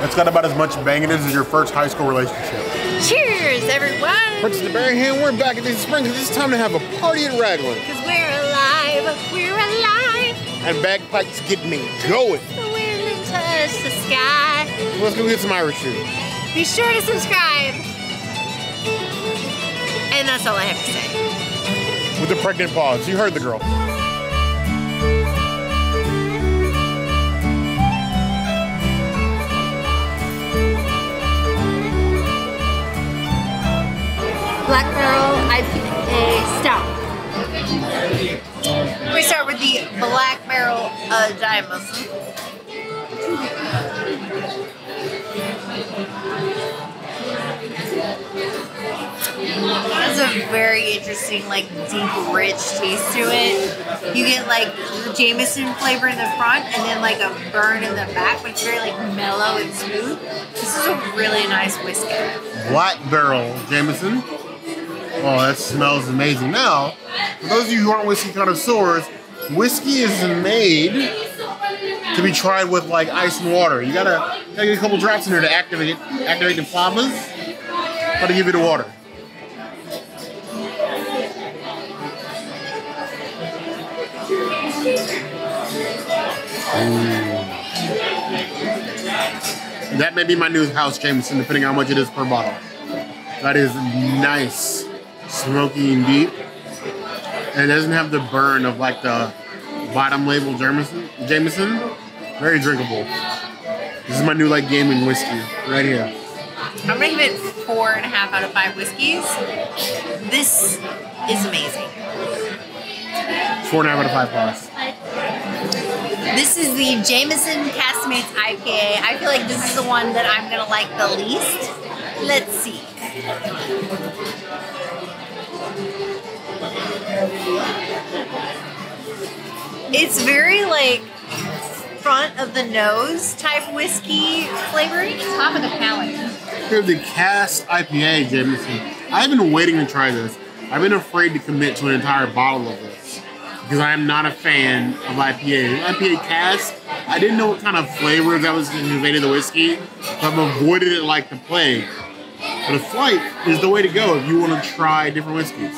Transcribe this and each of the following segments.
It's got about as much bang in it as your first high school relationship. Cheers, everyone! Princess the Berryhand, we're back at Disney Springs, and it's time to have a party at Raglan. Because we're alive, we're alive! And bagpipes get me going. The wind and touch the sky. Let's go get some Irish food. Be sure to subscribe. And that's all I have to say. With the pregnant pause, you heard the girl. Black Barrel IPA Stout. We start with the Black Barrel Jameson. Has a very interesting, like, deep, rich taste to it. You get like the Jameson flavor in the front and then like a burn in the back, but it's very like mellow and smooth. This is a really nice whiskey. Black Barrel Jameson. Oh, that smells amazing. Now, for those of you who aren't whiskey connoisseurs, whiskey is made to be tried with like ice and water. You gotta get a couple drops in there to activate the flavors. Gotta give it the water. That may be my new house Jameson, depending on how much it is per bottle. That is nice, smoky and deep, and it doesn't have the burn of like the bottom label Jameson. Very drinkable. This is my new like gaming whiskey right here. I'm gonna give it 4.5 out of 5 whiskeys. This is amazing. 4.5 out of 5 plus. This is the Jameson Caskmates IPA. I feel like this is the one that I'm gonna like the least. Let's see. It's very like front of the nose type whiskey flavoring, top of the palate. Here's the Cask IPA Jameson. I've been waiting to try this. I've been afraid to commit to an entire bottle of this because I am not a fan of IPA. IPA Cask, I didn't know what kind of flavor that was conveyed to the whiskey, so I've avoided it like the plague. But a flight is the way to go if you want to try different whiskeys.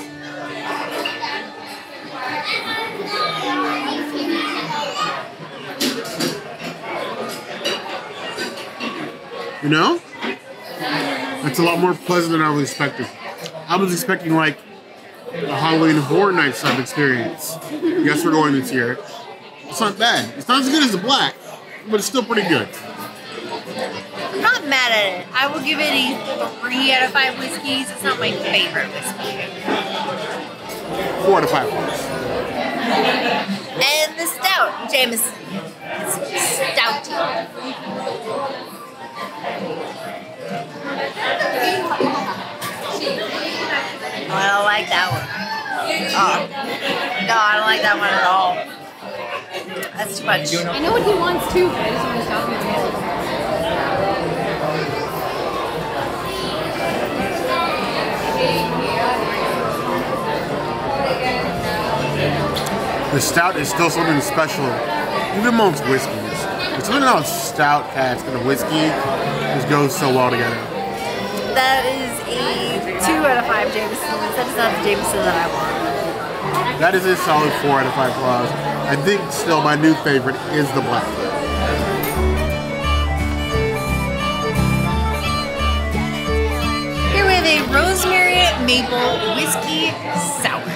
You know? It's a lot more pleasant than I was expecting. I was expecting like a Halloween Horror Nights type experience. Yes, we're going this year. It's not bad. It's not as good as the black, but it's still pretty good. I'm not mad at it. I will give it a 3 out of 5 whiskeys. It's not my favorite whiskey. 4 out of 5 points. And the Stout, Jameson. It's stouty. Oh, I don't like that one. Oh. No, I don't like that one at all. That's too much. I know what he wants too, but I just want to stop him. The Stout is still something special, even amongst whiskeys. It's something about Stout, cask, and a whiskey just goes so well together. That is a 2 out of 5 Jameson. That is not the Jameson that I want. That is a solid 4 out of 5 plus. I think still my new favorite is the black. Here we have a Rosemary Maple Whiskey Sour.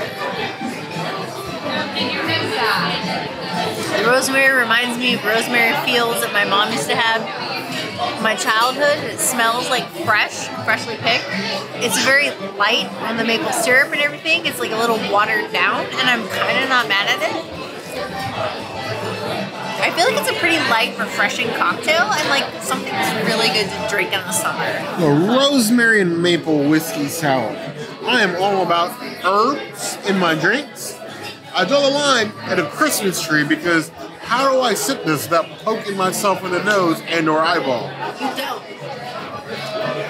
The rosemary reminds me of rosemary fields that my mom used to have in my childhood. It smells like freshly picked. It's very light on the maple syrup and everything. It's like a little watered down, and I'm kind of not mad at it. I feel like it's a pretty light, refreshing cocktail and like something that's really good to drink in the summer. The Rosemary and Maple Whiskey Sour. I am all about herbs in my drinks. I draw the line at a Christmas tree because how do I sip this without poking myself in the nose and or eyeball? You don't.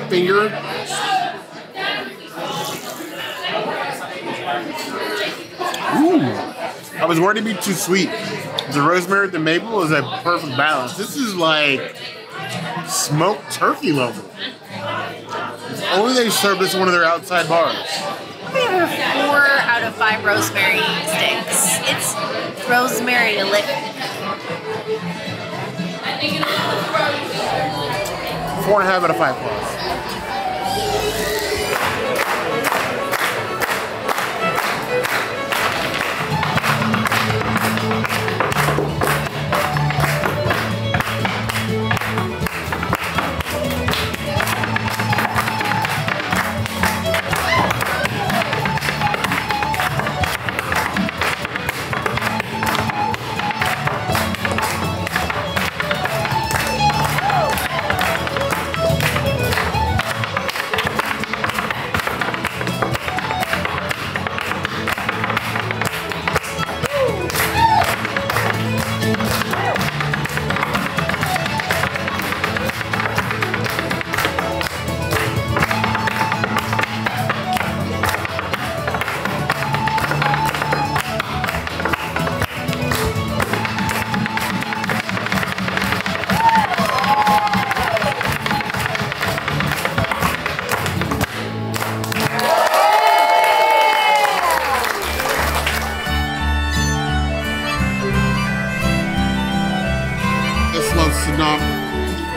Finger. Ooh. I was worried it'd be too sweet. The rosemary with the maple is a perfect balance. This is like Smoked turkey level. If only they serve this at one of their outside bars. We have a 4 out of 5 rosemary sticks. It's rosemary to lick. 4.5 out of 5 plus.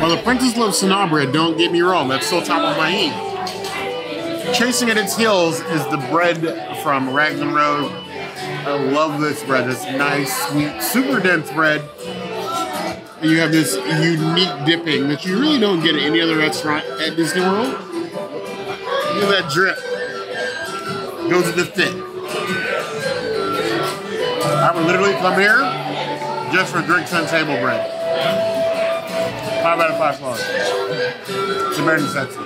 Well, the Princess loves Cinnabar, don't get me wrong, that's still top of my heap. Chasing at its heels is the bread from Raglan Road. I love this bread. It's nice, sweet, super dense bread. And you have this unique dipping that you really don't get at any other restaurant at Disney World. Look at that drip. Goes with the thick. I would literally come here just for drinks on table bread. 5 out of 5 plus. It's a very necessity.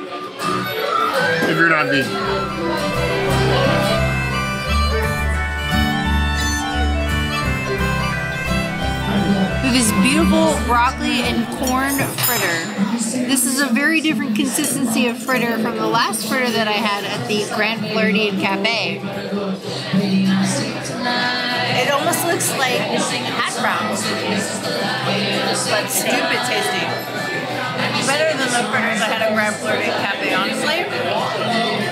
If you're not vegan. We have this beautiful broccoli and corn fritter. This is a very different consistency of fritter from the last fritter that I had at the Grand Floridian Cafe. It almost looks like hash browns, but stupid tasty. Better than the fritters I had at Grand Floridian Cafe, honestly.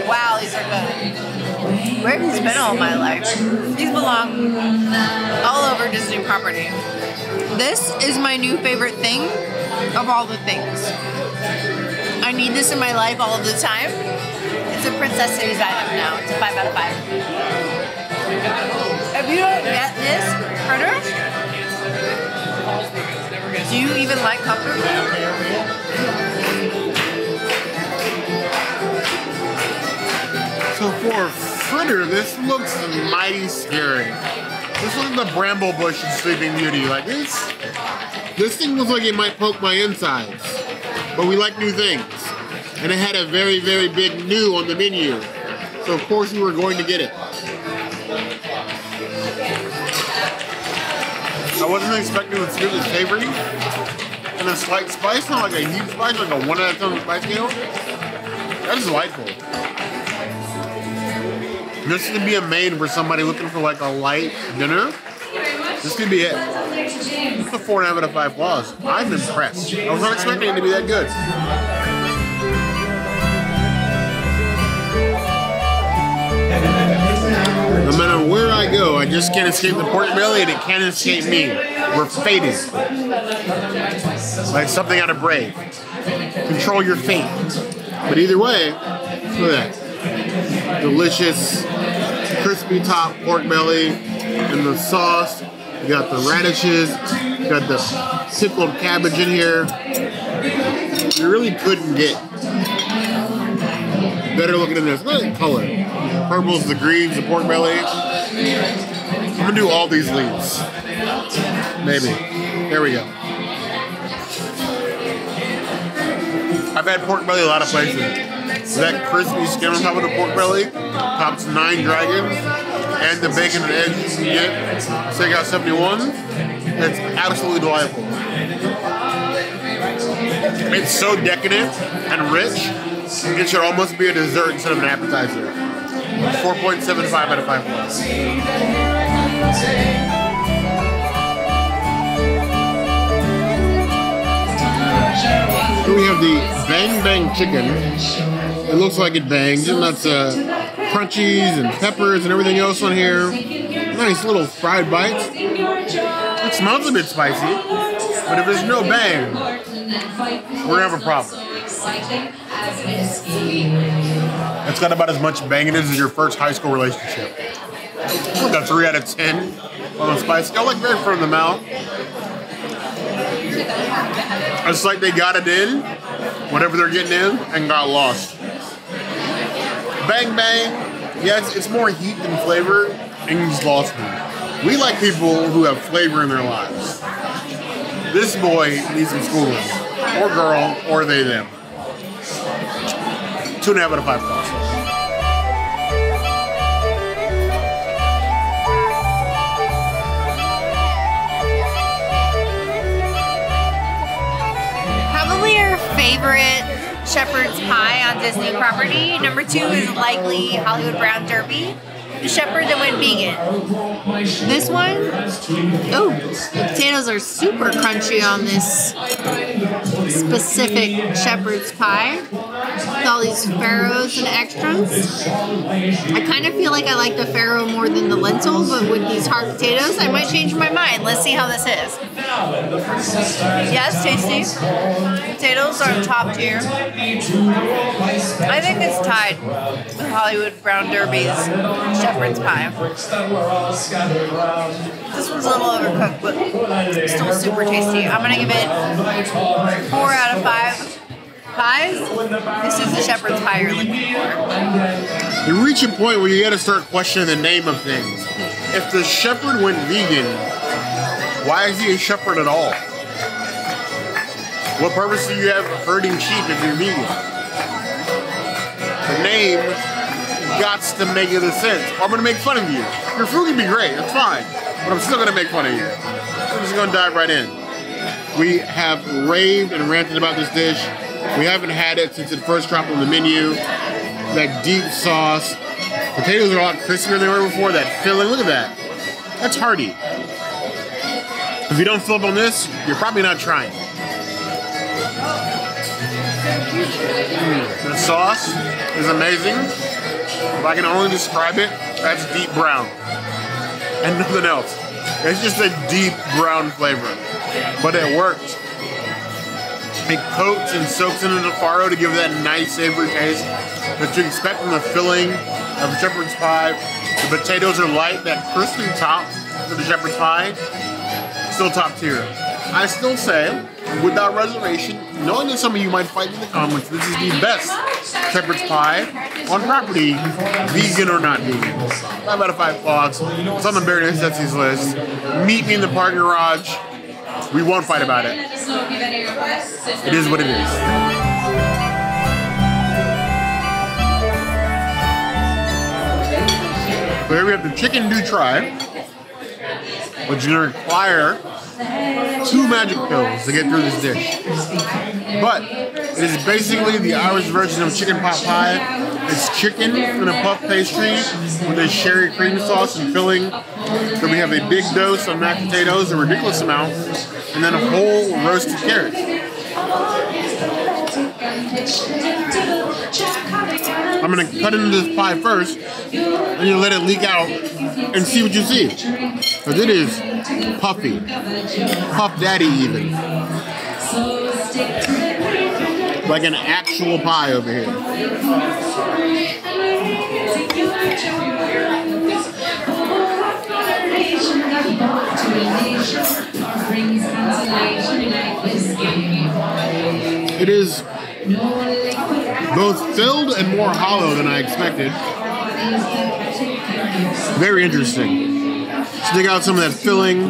Wow, these are good. Where have these been all my life? These belong all over Disney property. This is my new favorite thing of all the things. I need this in my life all of the time. It's a Princess Cities item now. It's a 5 out of 5. If you don't get this fritter, do you even like comfort food? So for fritter, this looks mighty scary. This was the bramble bush in Sleeping Beauty. Like this thing looks like it might poke my insides. But we like new things. And it had a very, very big new on the menu. So of course we were going to get it. I wasn't expecting it to be this savory. And a slight spice, not like a huge spice, like a 1 out of 10 spice scale. That is delightful. This could be a main for somebody looking for like a light dinner. This could be it. It's a 4.5 out of 5 plus. I'm impressed. I was not expecting it to be that good. No matter where I go, I just can't escape the pork belly and it can't escape me. We're fated. Like something out of Brave. Control your fate. But either way, look at that. Delicious, crispy top pork belly and the sauce. You got the radishes. You got the pickled cabbage in here. You really couldn't get better looking than this. Look at the color. Purple's the greens, the pork belly. I'm gonna do all these leaves. Maybe. There we go. I've had pork belly a lot of places. That crispy skin on top of the pork belly tops 9 dragons and the bacon and eggs you get. Steakhouse 71. It's absolutely delightful. It's so decadent and rich. It should almost be a dessert instead of an appetizer. 4.75 out of 5 plus. Here we have the Bang Bang Chicken. It looks like it bangs, and that's crunchies and peppers and everything else on here. Nice little fried bites. It smells a bit spicy, but if there's no bang, we're gonna have a problem. It's got about as much bang in it as your first high school relationship. Like a 3 out of 10 on the spice scale, like very firm in the mouth. It's like they got it in, whatever they're getting in, and got lost. Bang bang, yeah, it's more heat than flavor, and you just lost me. We like people who have flavor in their lives. This boy needs some schooling, or girl, or they them. 2.5 out of 5 stars. Probably our favorite shepherd's pie on Disney property. Number 2 is likely Hollywood Brown Derby. The shepherd that went vegan. This one, oh, the potatoes are super crunchy on this specific shepherd's pie. With all these farros and extras. I kind of feel like I like the farro more than the lentil, but with these hard potatoes, I might change my mind. Let's see how this is. Yeah, it's tasty. Potatoes are top tier. I think it's tied with Hollywood Brown Derby's shepherd's pie. This one's a little overcooked, but still super tasty. I'm gonna give it 4 out of 5 pies. This is the shepherd's pie you're looking for. You reach a point where you gotta start questioning the name of things. If the shepherd went vegan, why is he a shepherd at all? What purpose do you have herding sheep if you're vegan? The name gots to make it a sense. I'm gonna make fun of you. Your food can be great, that's fine. But I'm still gonna make fun of you. I'm just gonna dive right in. We have raved and ranted about this dish. We haven't had it since it first dropped on the menu. That deep sauce. Potatoes are a lot crispier than they were before. That filling, look at that. That's hearty. If you don't fill up on this, you're probably not trying. The sauce is amazing. If I can only describe it, that's deep brown. And nothing else. It's just a deep brown flavor. But it worked. It coats and soaks into the Faro to give that nice savory taste that you expect from the filling of a shepherd's pie. The potatoes are light, that crispy top of the shepherd's pie, still top tier. I still say, without reservation, knowing that some of you might fight in the comments, this is the best shepherd's pie on property, vegan or not vegan. 5 out of 5 thoughts. It's on the Barry Necessities list. Meet me in the parking garage. We won't fight about it. It is what it is. So here we have the chicken do try, which is going to require 2 magic pills to get through this dish. But it is basically the Irish version of chicken pot pie. It's chicken in a puff pastry with a sherry cream sauce and filling. So we have a big dose of mashed potatoes, a ridiculous amount, and then a whole roasted carrot. I'm going to cut into this pie first, and you let it leak out and see what you see. Because it is puffy. Puff Daddy even. Like an actual pie over here. It is both filled and more hollow than I expected. Very interesting. Stick out some of that filling,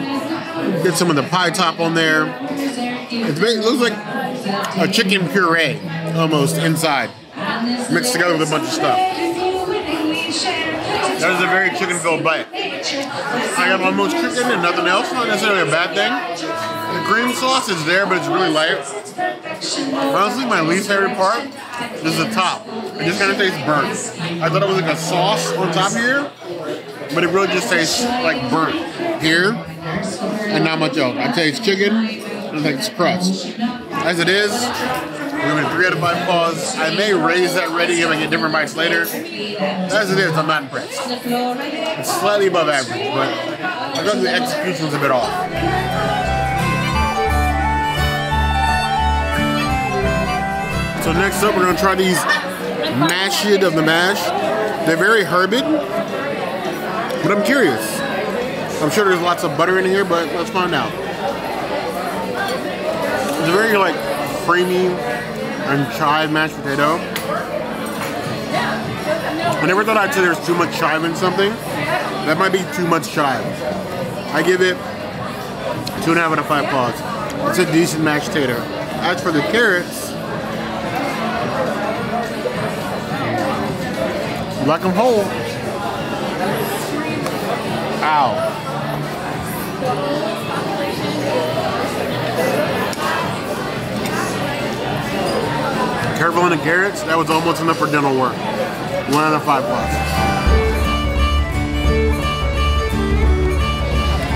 get some of the pie top on there. It looks like a chicken puree almost inside, mixed together with a bunch of stuff. That is a very chicken-filled bite. I got almost chicken and nothing else, not necessarily a bad thing. The cream sauce is there, but it's really light. Honestly, my least favorite part is the top. It just kind of tastes burnt. I thought it was like a sauce on top here, but it really just tastes like burnt here and not much else. I taste chicken and I taste crust. As it is, We're giving 3 out of 5 paws. I may raise that rating if I get different bites later. As it is, I'm not impressed. It's slightly above average, but I thought the execution's a bit off. So next up, we're gonna try these mashed of the mash. They're very herby, but I'm curious. I'm sure there's lots of butter in here, but let's find out. It's a very like creamy and chive mashed potato. I never thought I'd say there's too much chive in something. That might be too much chive. I give it 2.5 out of 5 paws. It's a decent mashed potato. As for the carrots, you like them whole. Ow. Careful on the carrots, that was almost enough for dental work. 1 out of 5 plus.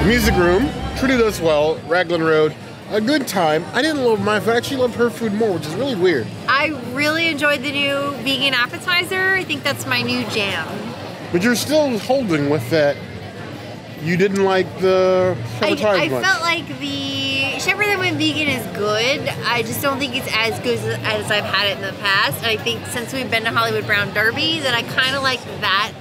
The music room treated us well. Raglan Road, a good time. I didn't love my food, I actually loved her food more, which is really weird. I really enjoyed the new vegan appetizer. I think that's my new jam. But you're still holding with that. You didn't like the shepherd's pie I much. felt like the shepherd that went vegan is good. I just don't think it's as good as I've had it in the past. And I think since we've been to Hollywood Brown Derby, that I kind of like that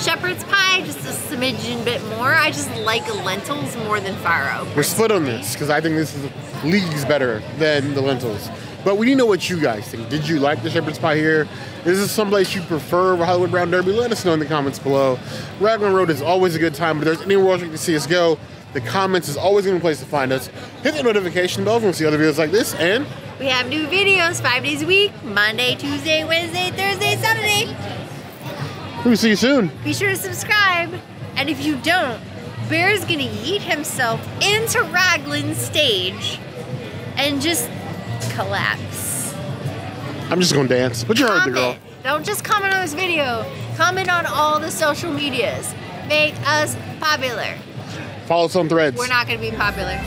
shepherd's pie just a smidgen bit more. I just like lentils more than Faro. We're split on this because I think this is leagues better than the lentils. But we need to know what you guys think. Did you like the shepherd's pie here? Is this someplace you prefer Hollywood Brown Derby? Let us know in the comments below. Raglan Road is always a good time, but if there's anywhere else you can see us go, the comments is always going to be a place to find us. Hit the notification bell if you want to see other videos like this, and we have new videos 5 days a week, Monday, Tuesday, Wednesday, Thursday, Saturday. we'll see you soon. Be sure to subscribe. And if you don't, Bear's going to yeet himself into Raglan's stage and just collapse. I'm just going to dance, but you heard the girl. Don't just comment on this video. Comment on all the social medias. Make us popular. Follow us on Threads. We're not going to be popular.